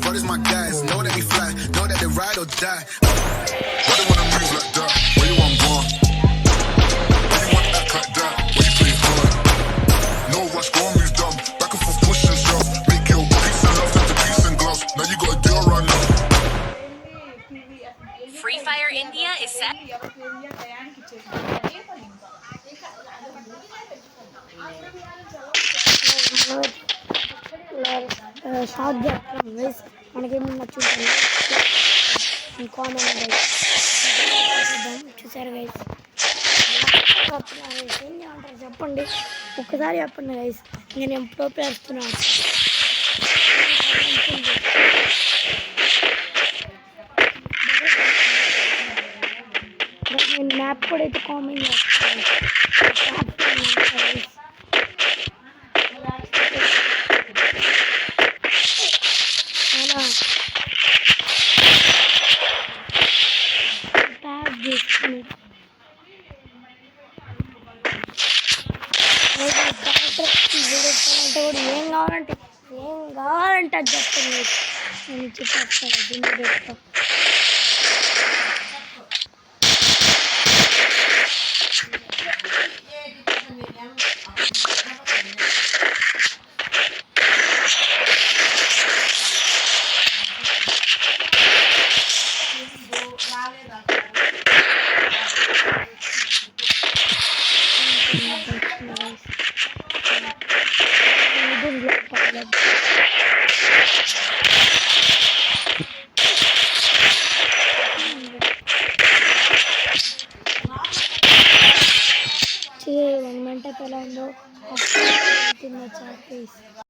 brothers my guys. Know that we fly, know that they ride or die. Why they wanna move like that? Where you want gone? Why you want act like that? Why you play hard? No rush, go and move dumb. Back and forth, push and shove. Make your peace and love into peace and gloves. Now you gotta deal right now. Free Fire India is set. Short చేస్తాం guys, మనకేమన్నా చూద్దాం common చూసారు guys. ఏం అంటారు చెప్పండి, ఒక్కసారి చెప్పండి guys. నేను ఎప్పుడో పేరుస్తున్నాను. నేను మ్యాప్ కూడా అయితే కామెంట్ చేస్తాను. ఏం కావాలంటే అది చెప్తాను. నేను చెప్పేస్తాను దీన్ని పెడతా. వన్ మంట ఎలా ఉందో తిన్న చాట్